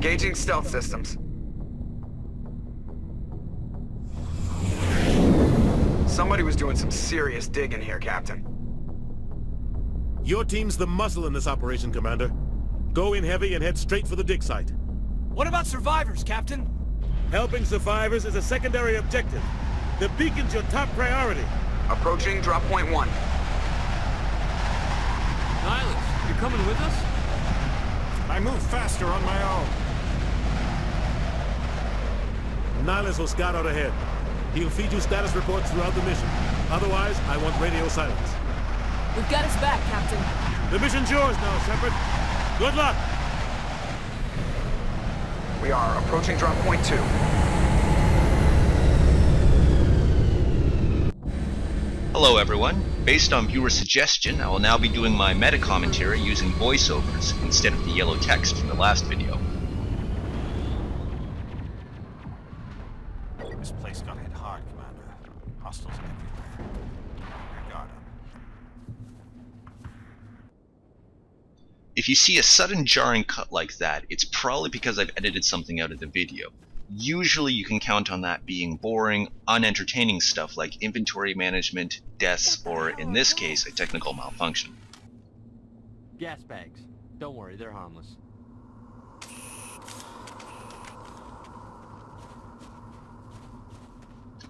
Engaging stealth systems. Somebody was doing some serious digging here, Captain. Your team's the muscle in this operation, Commander. Go in heavy and head straight for the dig site. What about survivors, Captain? Helping survivors is a secondary objective. The beacon's your top priority. Approaching drop point 1. Nihilus, you're coming with us? I move faster on my own. Nihilus will scout out ahead. He'll feed you status reports throughout the mission. Otherwise, I want radio silence. We've got his back, Captain. The mission's yours now, Shepard. Good luck! We are approaching drop point 2. Hello everyone. Based on viewer suggestion, I will now be doing my meta commentary using voiceovers instead of the yellow text from the last video. This place got hit hard, Commander. Hostiles everywhere. I got him. If you see a sudden jarring cut like that, it's probably because I've edited something out of the video. Usually you can count on that being boring, unentertaining stuff like inventory management, deaths, or in this case, a technical malfunction. Gas bags. Don't worry, they're harmless.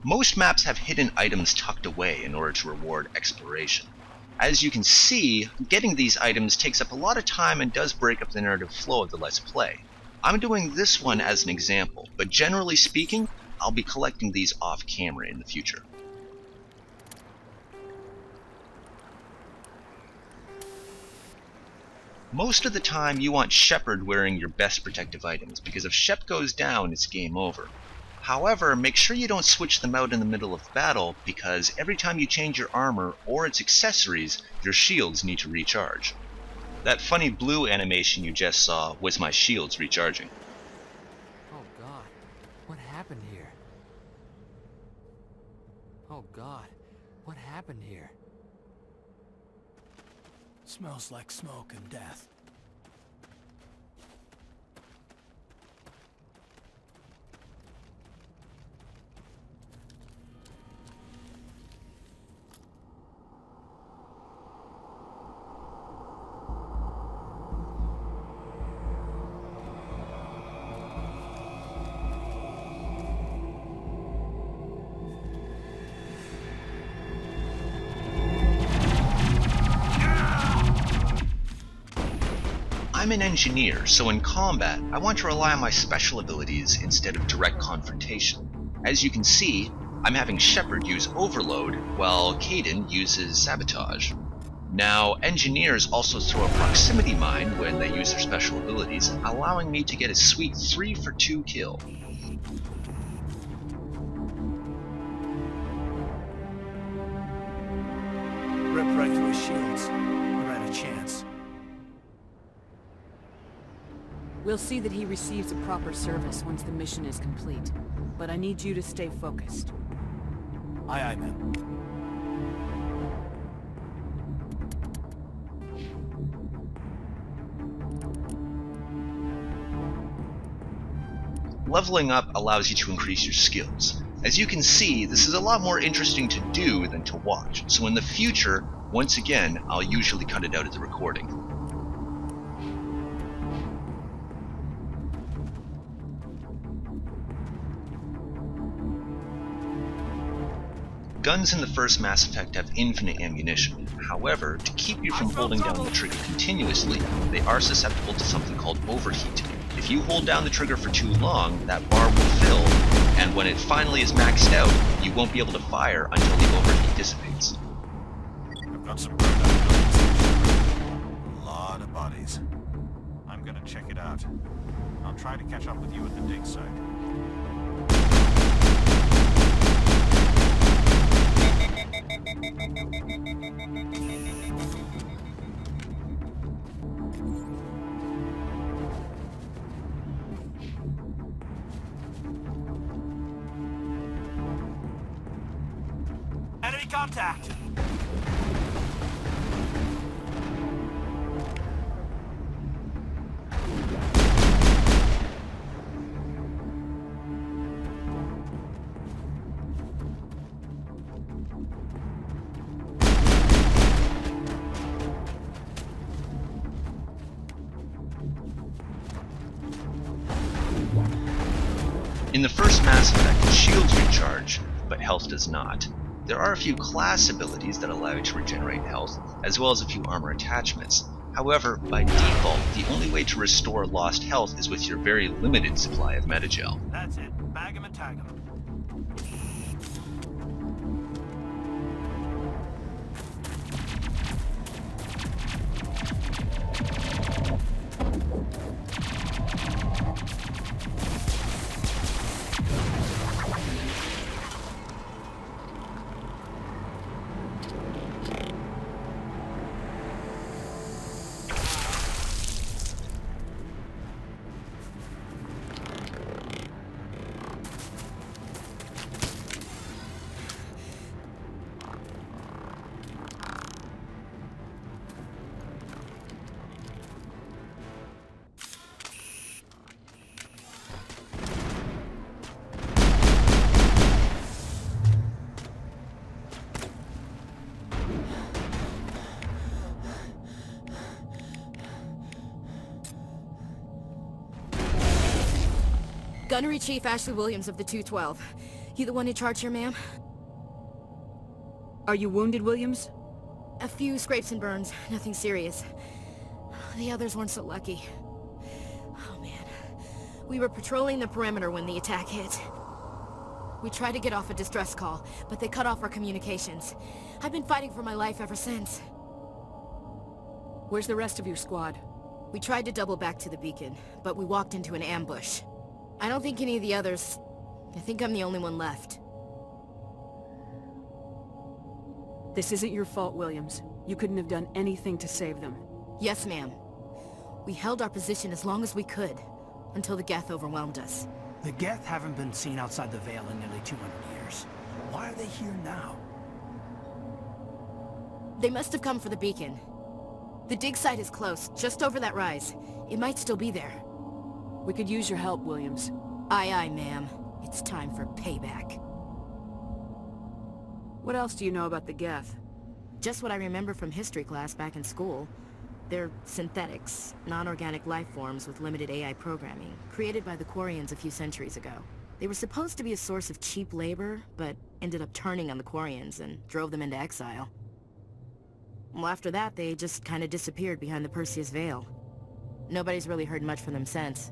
Most maps have hidden items tucked away in order to reward exploration. As you can see, getting these items takes up a lot of time and does break up the narrative flow of the Let's Play. I'm doing this one as an example, but generally speaking, I'll be collecting these off camera in the future. Most of the time you want Shepard wearing your best protective items, because if Shep goes down, it's game over. However, make sure you don't switch them out in the middle of the battle, because every time you change your armor or its accessories, your shields need to recharge. That funny blue animation you just saw was my shields recharging. Oh God, what happened here? Oh God, what happened here? Smells like smoke and death. I'm an engineer, so in combat, I want to rely on my special abilities instead of direct confrontation. As you can see, I'm having Shepard use Overload, while Kaidan uses Sabotage. Now, engineers also throw a proximity mine when they use their special abilities, allowing me to get a sweet 3 for 2 kill. Ripped right through his shields. Never had a chance. We'll see that he receives a proper service once the mission is complete. But I need you to stay focused. Aye, aye, ma'am. Leveling up allows you to increase your skills. As you can see, this is a lot more interesting to do than to watch, so in the future, once again, I'll usually cut it out of the recording. Guns in the first Mass Effect have infinite ammunition. However, to keep you from holding down the trigger continuously, they are susceptible to something called overheat. If you hold down the trigger for too long, that bar will fill, and when it finally is maxed out, you won't be able to fire until the overheat dissipates. I've got some burned out buildings. A lot of bodies. I'm gonna check it out. I'll try to catch up with you at the dig site. Enemy contact! In the first Mass Effect, shields recharge, but health does not. There are a few class abilities that allow you to regenerate health, as well as a few armor attachments. However, by default, the only way to restore lost health is with your very limited supply of metagel. That's it. Bag 'em and tag 'em. Gunnery Chief Ashley Williams of the 212. You the one in charge here, ma'am? Are you wounded, Williams? A few scrapes and burns, nothing serious. The others weren't so lucky. Oh man. We were patrolling the perimeter when the attack hit. We tried to get off a distress call, but they cut off our communications. I've been fighting for my life ever since. Where's the rest of your squad? We tried to double back to the beacon, but we walked into an ambush. I don't think any of the others... I think I'm the only one left. This isn't your fault, Williams. You couldn't have done anything to save them. Yes, ma'am. We held our position as long as we could, until the Geth overwhelmed us. The Geth haven't been seen outside the Veil in nearly 200 years. Why are they here now? They must have come for the beacon. The dig site is close, just over that rise. It might still be there. We could use your help, Williams. Aye, aye, ma'am. It's time for payback. What else do you know about the Geth? Just what I remember from history class back in school. They're synthetics, non-organic life forms with limited AI programming, created by the Quarians a few centuries ago. They were supposed to be a source of cheap labor, but ended up turning on the Quarians and drove them into exile. Well, after that, they just kinda disappeared behind the Perseus Veil. Nobody's really heard much from them since.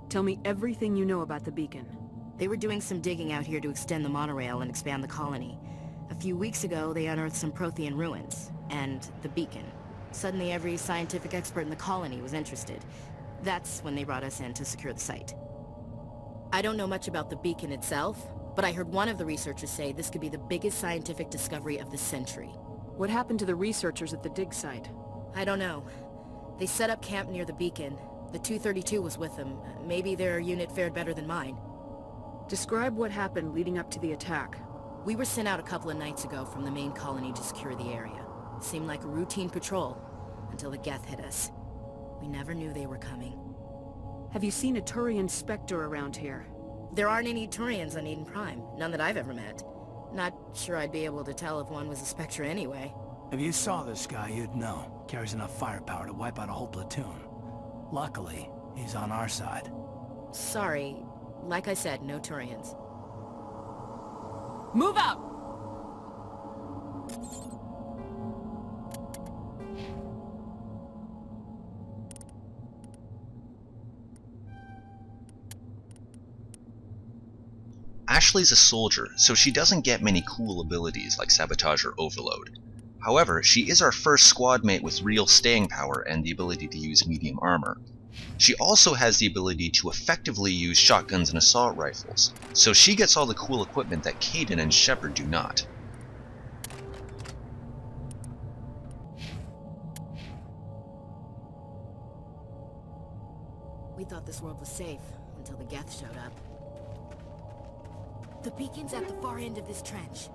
Tell me everything you know about the beacon. They were doing some digging out here to extend the monorail and expand the colony. A few weeks ago, they unearthed some Prothean ruins, and the beacon. Suddenly, every scientific expert in the colony was interested. That's when they brought us in to secure the site. I don't know much about the beacon itself, but I heard one of the researchers say this could be the biggest scientific discovery of the century. What happened to the researchers at the dig site? I don't know. They set up camp near the beacon. The 232 was with them. Maybe their unit fared better than mine. Describe what happened leading up to the attack. We were sent out a couple of nights ago from the main colony to secure the area. It seemed like a routine patrol, until the Geth hit us. We never knew they were coming. Have you seen a Turian Spectre around here? There aren't any Turians on Eden Prime. None that I've ever met. Not sure I'd be able to tell if one was a Spectre anyway. If you saw this guy, you'd know. Carries enough firepower to wipe out a whole platoon. Luckily, he's on our side. Sorry. Like I said, no Turians. Move out! Ashley's a soldier, so she doesn't get many cool abilities like Sabotage or Overload. However, she is our first squad mate with real staying power and the ability to use medium armor. She also has the ability to effectively use shotguns and assault rifles, so she gets all the cool equipment that Kaidan and Shepard do not. We thought this world was safe, until the Geth showed up. The beacon's at the far end of this trench.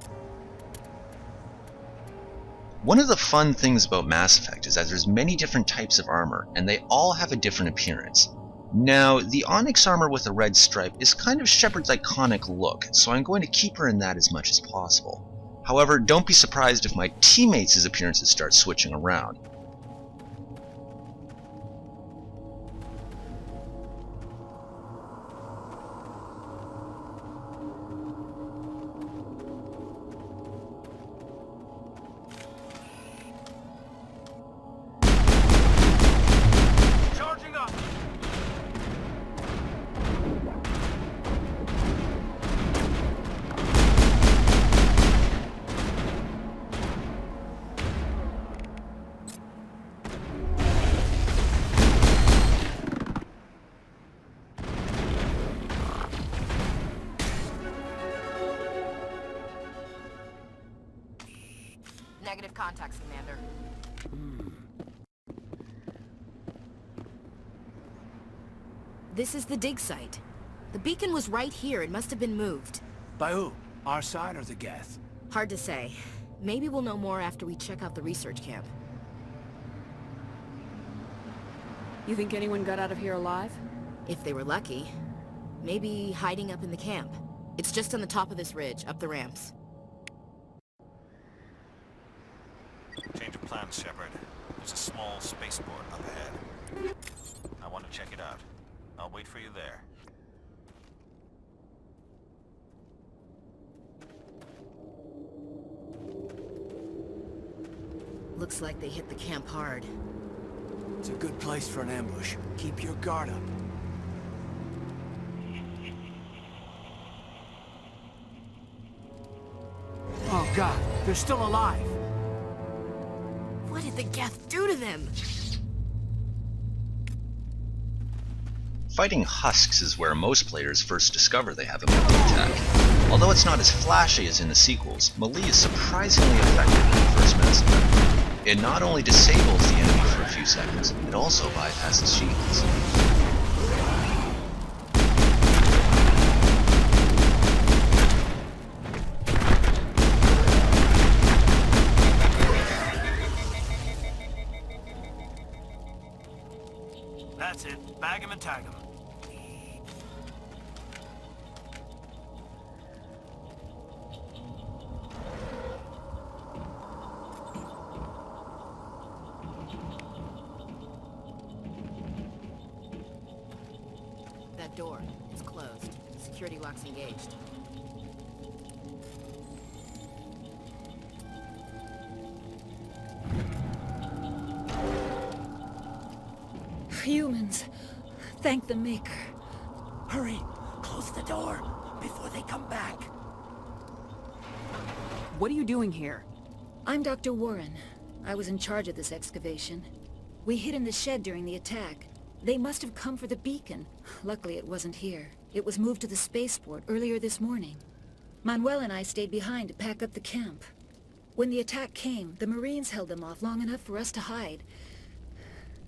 One of the fun things about Mass Effect is that there's many different types of armor, and they all have a different appearance. Now, the Onyx armor with a red stripe is kind of Shepard's iconic look, so I'm going to keep her in that as much as possible. However, don't be surprised if my teammates' appearances start switching around. negative contacts, Commander. This is the dig site. The beacon was right here. It must have been moved. By who? Our side or the Geth? Hard to say. Maybe we'll know more after we check out the research camp. You think anyone got out of here alive? If they were lucky. Maybe hiding up in the camp. It's just on the top of this ridge, up the ramps. Change of plans, Shepard. There's a small spaceport up ahead. I want to check it out. I'll wait for you there. Looks like they hit the camp hard. It's a good place for an ambush. Keep your guard up. Oh God, they're still alive! What did the Geth do to them? Fighting husks is where most players first discover they have a melee attack. Although it's not as flashy as in the sequels, melee is surprisingly effective in the first Mass Effect. It not only disables the enemy for a few seconds, it also bypasses shields. That's it. Bag him and tag him. That door. It's closed. Security lock's engaged. Humans. Thank the Maker. Hurry! Close the door before they come back. What are you doing here? I'm Dr. Warren. I was in charge of this excavation. We hid in the shed during the attack. They must have come for the beacon. Luckily it wasn't here. It was moved to the spaceport earlier this morning. Manuel and I stayed behind to pack up the camp. When the attack came, the Marines held them off long enough for us to hide.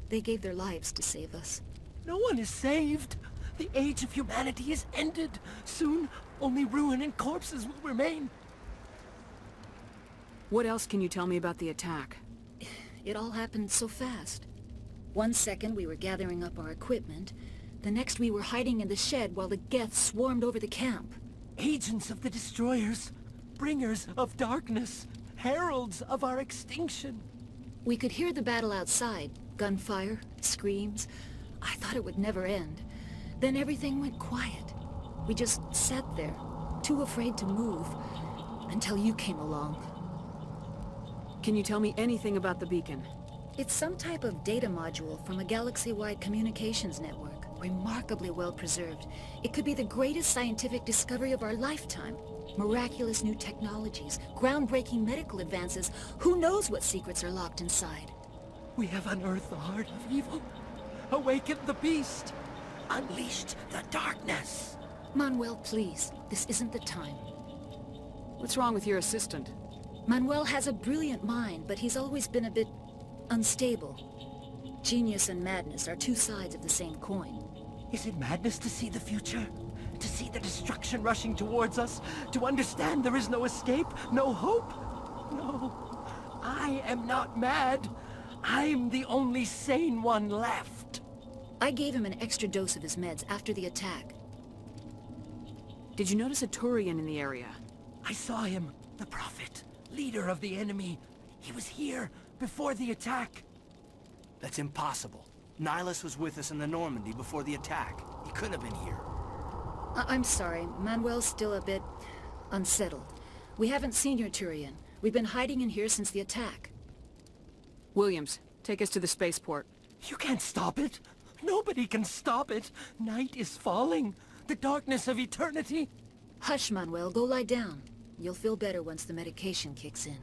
They gave their lives to save us. No one is saved. The age of humanity is ended. Soon, only ruin and corpses will remain. What else can you tell me about the attack? It all happened so fast. One second we were gathering up our equipment. The next we were hiding in the shed while the Geth swarmed over the camp. Agents of the Destroyers. Bringers of darkness. Heralds of our extinction. We could hear the battle outside. Gunfire, screams. I thought it would never end. Then everything went quiet. We just sat there, too afraid to move, until you came along. Can you tell me anything about the beacon? It's some type of data module from a galaxy-wide communications network, remarkably well preserved. It could be the greatest scientific discovery of our lifetime. Miraculous new technologies, groundbreaking medical advances. Who knows what secrets are locked inside? We have unearthed the heart of evil, awakened the beast, unleashed the darkness. Manuel, please. This isn't the time. What's wrong with your assistant? Manuel has a brilliant mind, but he's always been a bit unstable. Genius and madness are two sides of the same coin. Is it madness to see the future? To see the destruction rushing towards us? To understand there is no escape? No hope? No. I am not mad. I'm the only sane one left. I gave him an extra dose of his meds after the attack. Did you notice a Turian in the area? I saw him. The Prophet. Leader of the enemy. He was here before the attack. That's impossible. Nihilus was with us in the Normandy before the attack. He couldn't have been here. I'm sorry. Manuel's still a bit unsettled. We haven't seen your Turian. We've been hiding in here since the attack. Williams, take us to the spaceport. You can't stop it. Nobody can stop it. Night is falling. The darkness of eternity. Hush, Manuel. Go lie down. You'll feel better once the medication kicks in.